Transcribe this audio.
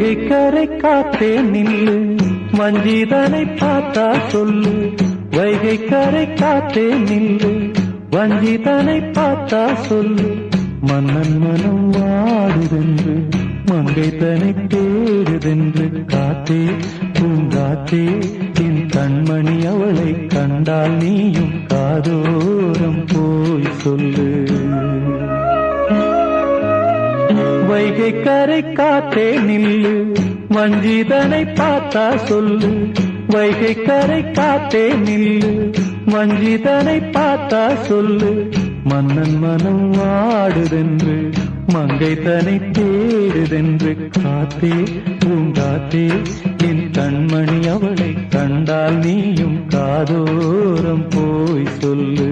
வைகை கரை காத்தே நில்லு, வஞ்சிதனை பார்த்தா சொல்லு. வைகை கரை காத்தே நில்லு, வஞ்சிதனை பார்த்தா சொல்லு. மன்னன் மனம் வாடுதென்று, மங்கை தனை தேடுதென்று. காத்தே பூங்காத்தே, என் கண்மணி அவளை கண்டால் நீயும் காதோரம் போய் சொல்லு. வைகை கரை காத்தே நில்லு, வஞ்சிதனை பார்த்தா சொல்லு. வைகை கரை காத்தே நில்லு, வஞ்சிதனை பார்த்தா சொல்லு. மன்னன் மனம் வாடுதென்று, மங்கை தனை தேடுதென்று. காத்தே பூங்காத்தே, என் கண்மணி அவளை கண்டால் நீயும் காதோரம் போய் சொல்லு.